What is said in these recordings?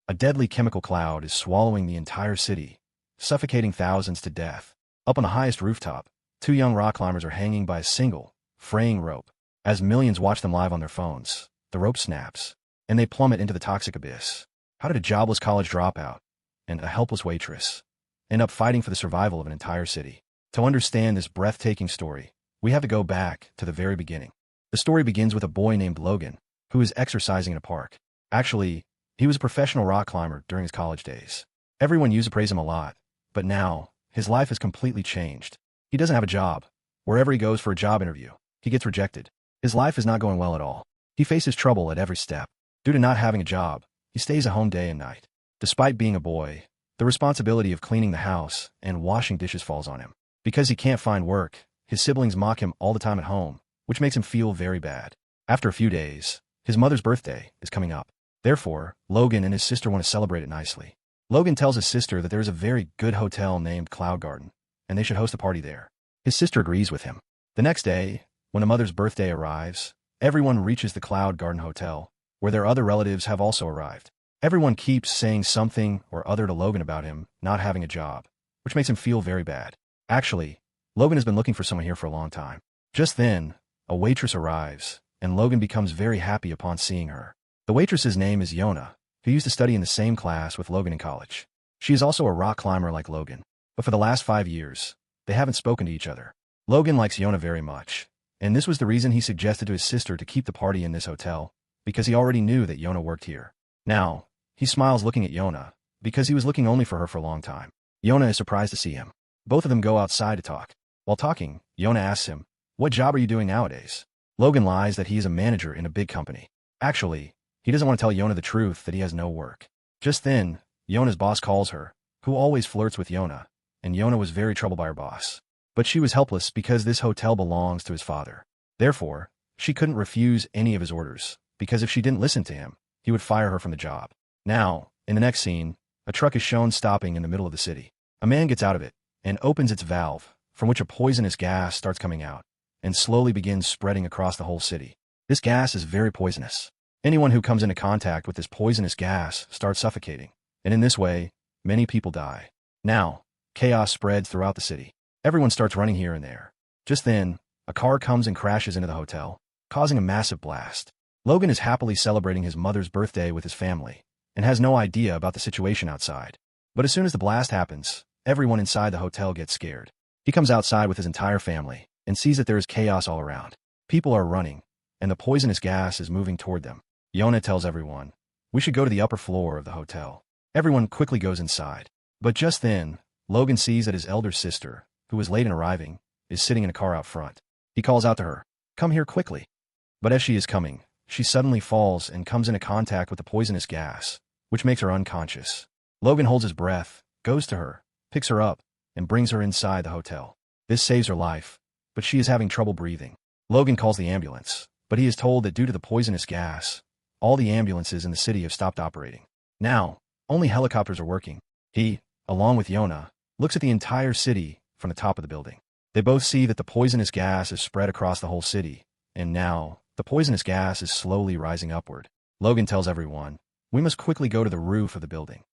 A deadly chemical cloud is swallowing the entire city, suffocating thousands to death. Up on the highest rooftop, two young rock climbers are hanging by a single, fraying rope. As millions watch them live on their phones, the rope snaps, and they plummet into the toxic abyss. How did a jobless college dropout and a helpless waitress end up fighting for the survival of an entire city? To understand this breathtaking story, we have to go back to the very beginning. The story begins with a boy named Logan, who is exercising in a park. Actually, he was a professional rock climber during his college days. Everyone used to praise him a lot, but now, his life has completely changed. He doesn't have a job. Wherever he goes for a job interview, he gets rejected. His life is not going well at all. He faces trouble at every step. Due to not having a job, he stays at home day and night. Despite being a boy, the responsibility of cleaning the house and washing dishes falls on him. Because he can't find work, his siblings mock him all the time at home, which makes him feel very bad. After a few days, his mother's birthday is coming up. Therefore, Logan and his sister want to celebrate it nicely. Logan tells his sister that there is a very good hotel named Cloud Garden, and they should host a party there. His sister agrees with him. The next day, when the mother's birthday arrives, everyone reaches the Cloud Garden Hotel, where their other relatives have also arrived. Everyone keeps saying something or other to Logan about him not having a job, which makes him feel very bad. Actually, Logan has been looking for someone here for a long time. Just then, a waitress arrives, and Logan becomes very happy upon seeing her. The waitress's name is Yoon-ah, who used to study in the same class with Logan in college. She is also a rock climber like Logan, but for the last 5 years, they haven't spoken to each other. Logan likes Yoon-ah very much, and this was the reason he suggested to his sister to keep the party in this hotel, because he already knew that Yoon-ah worked here. Now, he smiles looking at Yoon-ah, because he was looking only for her for a long time. Yoon-ah is surprised to see him. Both of them go outside to talk. While talking, Yoon-ah asks him, "What job are you doing nowadays?" Logan lies that he is a manager in a big company. Actually, he doesn't want to tell Yoon-ah the truth that he has no work. Just then, Yoon-ah's boss calls her, who always flirts with Yoon-ah, and Yoon-ah was very troubled by her boss. But she was helpless because this hotel belongs to his father. Therefore, she couldn't refuse any of his orders, because if she didn't listen to him, he would fire her from the job. Now, in the next scene, a truck is shown stopping in the middle of the city. A man gets out of it and opens its valve, from which a poisonous gas starts coming out, and slowly begins spreading across the whole city. This gas is very poisonous. Anyone who comes into contact with this poisonous gas starts suffocating, and in this way, many people die. Now, chaos spreads throughout the city. Everyone starts running here and there. Just then, a car comes and crashes into the hotel, causing a massive blast. Logan is happily celebrating his mother's birthday with his family, and has no idea about the situation outside. But as soon as the blast happens, everyone inside the hotel gets scared. He comes outside with his entire family, and sees that there is chaos all around. People are running, and the poisonous gas is moving toward them. Yoon-ah tells everyone, "We should go to the upper floor of the hotel." Everyone quickly goes inside. But just then, Logan sees that his elder sister, who was late in arriving, is sitting in a car out front. He calls out to her, "Come here quickly." But as she is coming, she suddenly falls and comes into contact with the poisonous gas, which makes her unconscious. Logan holds his breath, goes to her, picks her up, and brings her inside the hotel. This saves her life, but she is having trouble breathing. Logan calls the ambulance, but he is told that due to the poisonous gas, all the ambulances in the city have stopped operating. Now, only helicopters are working. He, along with Yoon-ah, looks at the entire city from the top of the building. They both see that the poisonous gas is spread across the whole city, and now, the poisonous gas is slowly rising upward. Logan tells everyone, "We must quickly go to the roof of the building."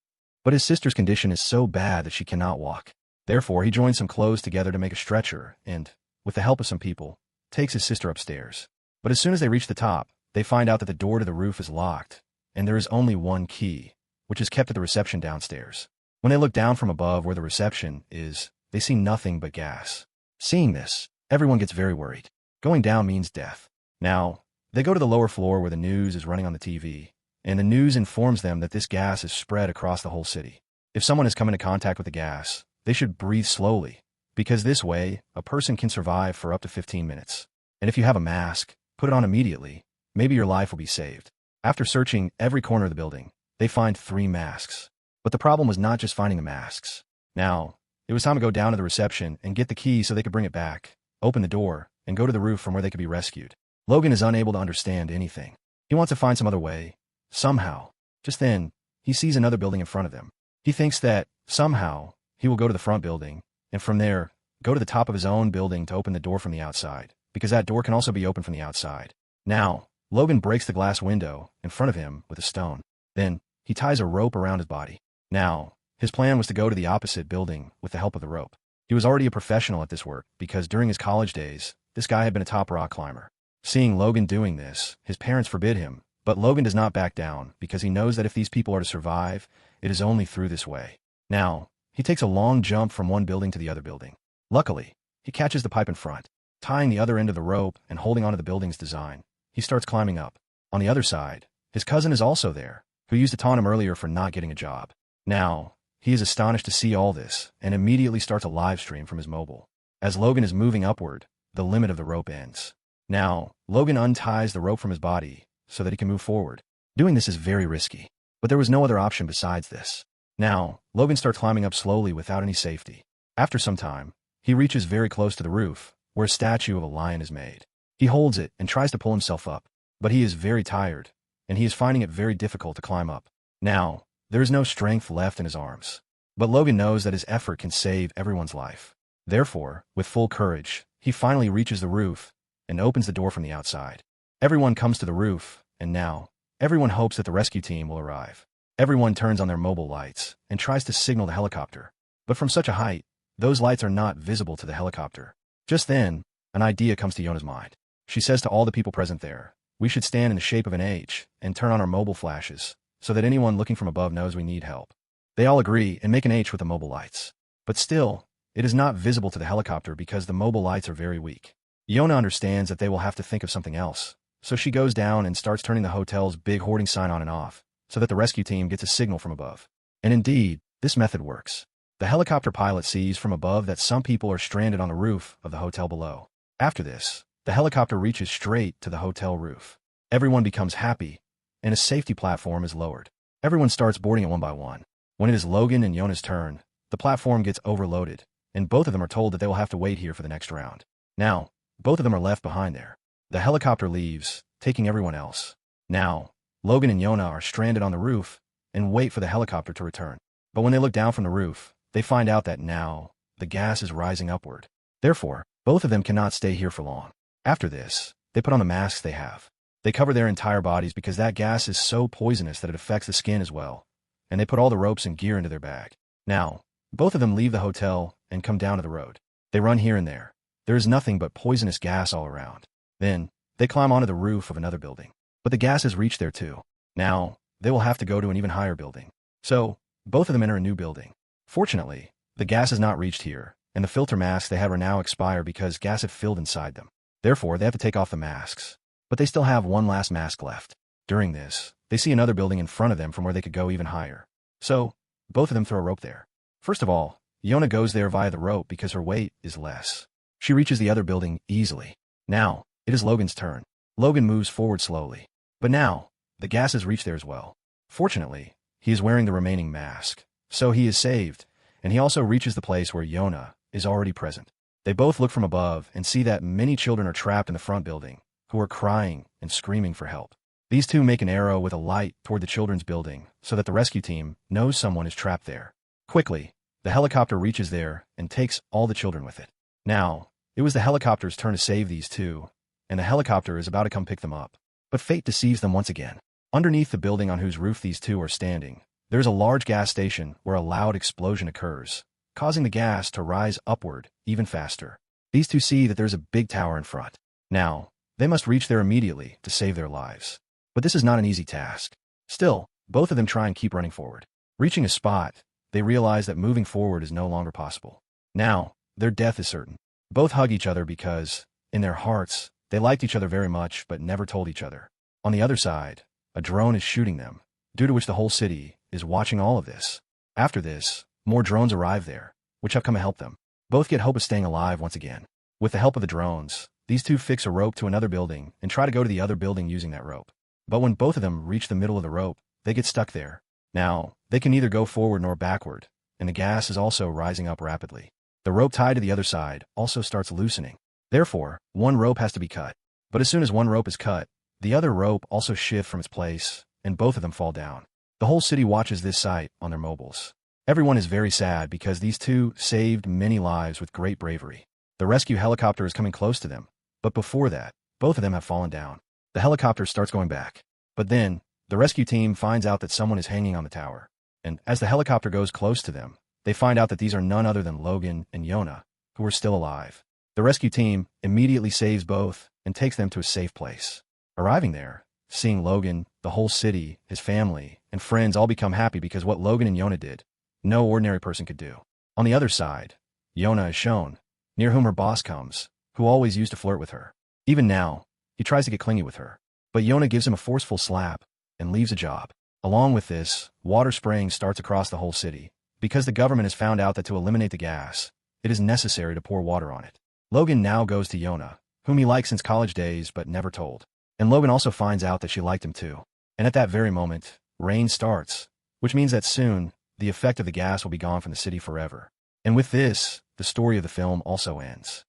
But his sister's condition is so bad that she cannot walk. Therefore, he joins some clothes together to make a stretcher and, with the help of some people, takes his sister upstairs. But as soon as they reach the top, they find out that the door to the roof is locked, and there is only one key, which is kept at the reception downstairs. When they look down from above where the reception is, they see nothing but gas. Seeing this, everyone gets very worried. Going down means death. Now, they go to the lower floor where the news is running on the TV, and the news informs them that this gas is spread across the whole city. If someone has come into contact with the gas, they should breathe slowly, because this way, a person can survive for up to 15 minutes. And if you have a mask, put it on immediately. Maybe your life will be saved. After searching every corner of the building, they find 3 masks. But the problem was not just finding the masks. Now, it was time to go down to the reception and get the key so they could bring it back, open the door, and go to the roof from where they could be rescued. Logan is unable to understand anything. He wants to find some other way, somehow. Just then, he sees another building in front of him. He thinks that, somehow, he will go to the front building, and from there, go to the top of his own building to open the door from the outside, because that door can also be opened from the outside. Now, Logan breaks the glass window in front of him with a stone. Then, he ties a rope around his body. Now, his plan was to go to the opposite building with the help of the rope. He was already a professional at this work because during his college days, this guy had been a top rock climber. Seeing Logan doing this, his parents forbid him, but Logan does not back down because he knows that if these people are to survive, it is only through this way. Now, he takes a long jump from one building to the other building. Luckily, he catches the pipe in front, tying the other end of the rope and holding onto the building's design. He starts climbing up. On the other side, his cousin is also there, who used to taunt him earlier for not getting a job. Now, he is astonished to see all this and immediately starts a live stream from his mobile. As Logan is moving upward, the limit of the rope ends. Now, Logan unties the rope from his body so that he can move forward. Doing this is very risky, but there was no other option besides this. Now, Logan starts climbing up slowly without any safety. After some time, he reaches very close to the roof, where a statue of a lion is made. He holds it and tries to pull himself up, but he is very tired, and he is finding it very difficult to climb up. Now, there is no strength left in his arms. But Logan knows that his effort can save everyone's life. Therefore, with full courage, he finally reaches the roof and opens the door from the outside. Everyone comes to the roof, and now, everyone hopes that the rescue team will arrive. Everyone turns on their mobile lights and tries to signal the helicopter. But from such a height, those lights are not visible to the helicopter. Just then, an idea comes to Yoon-ah's mind. She says to all the people present there, "We should stand in the shape of an H and turn on our mobile flashes, so that anyone looking from above knows we need help." They all agree and make an H with the mobile lights. But still, it is not visible to the helicopter because the mobile lights are very weak. Yoon-ah understands that they will have to think of something else, so she goes down and starts turning the hotel's big hoarding sign on and off, so that the rescue team gets a signal from above. And indeed, this method works. The helicopter pilot sees from above that some people are stranded on the roof of the hotel below. After this, the helicopter reaches straight to the hotel roof. Everyone becomes happy, and a safety platform is lowered. Everyone starts boarding it one by one. When it is Logan and Yoon-ah's turn, the platform gets overloaded, and both of them are told that they will have to wait here for the next round. Now, both of them are left behind there. The helicopter leaves, taking everyone else. Now, Logan and Yoon-ah are stranded on the roof and wait for the helicopter to return. But when they look down from the roof, they find out that now, the gas is rising upward. Therefore, both of them cannot stay here for long. After this, they put on the masks they have. They cover their entire bodies because that gas is so poisonous that it affects the skin as well, and they put all the ropes and gear into their bag. Now, both of them leave the hotel and come down to the road. They run here and there. There is nothing but poisonous gas all around. Then, they climb onto the roof of another building. But the gas has reached there too. Now, they will have to go to an even higher building. So, both of them enter a new building. Fortunately, the gas has not reached here, and the filter masks they have are now expired because gas had filled inside them. Therefore, they have to take off the masks. But they still have one last mask left. During this, they see another building in front of them from where they could go even higher. So, both of them throw a rope there. First of all, Yoon-ah goes there via the rope because her weight is less. She reaches the other building easily. Now, it is Logan's turn. Logan moves forward slowly. But now, the gas has reached there as well. Fortunately, he is wearing the remaining mask, so he is saved, and he also reaches the place where Yoon-ah is already present. They both look from above and see that many children are trapped in the front building, who are crying and screaming for help. These two make an arrow with a light toward the children's building so that the rescue team knows someone is trapped there. Quickly, the helicopter reaches there and takes all the children with it. Now, it was the helicopter's turn to save these two, and the helicopter is about to come pick them up. But fate deceives them once again. Underneath the building on whose roof these two are standing, there is a large gas station where a loud explosion occurs, causing the gas to rise upward even faster. These two see that there's a big tower in front. Now, they must reach there immediately to save their lives. But this is not an easy task. Still, both of them try and keep running forward. Reaching a spot, they realize that moving forward is no longer possible. Now, their death is certain. Both hug each other because, in their hearts, they liked each other very much but never told each other. On the other side, a drone is shooting them, due to which the whole city is watching all of this. After this, more drones arrive there, which have come to help them. Both get hope of staying alive once again. With the help of the drones, these two fix a rope to another building and try to go to the other building using that rope. But when both of them reach the middle of the rope, they get stuck there. Now, they can neither go forward nor backward, and the gas is also rising up rapidly. The rope tied to the other side also starts loosening. Therefore, one rope has to be cut. But as soon as one rope is cut, the other rope also shifts from its place, and both of them fall down. The whole city watches this sight on their mobiles. Everyone is very sad because these two saved many lives with great bravery. The rescue helicopter is coming close to them, but before that, both of them have fallen down. The helicopter starts going back. But then, The rescue team finds out that someone is hanging on the tower, and as the helicopter goes close to them, they find out that these are none other than Logan and Yoon-ah, who are still alive. The rescue team immediately saves both and takes them to a safe place. Arriving there, seeing Logan, the whole city, his family, and friends all become happy because what Logan and Yoon-ah did, no ordinary person could do. On the other side, Yoon-ah is shown, near whom her boss comes, who always used to flirt with her. Even now, he tries to get clingy with her, but Yoon-ah gives him a forceful slap and leaves a job. Along with this, water spraying starts across the whole city, because the government has found out that to eliminate the gas, it is necessary to pour water on it. Logan now goes to Yoon-ah, whom he liked since college days but never told. And Logan also finds out that she liked him too. And at that very moment, rain starts, which means that soon, the effect of the gas will be gone from the city forever. And with this, the story of the film also ends.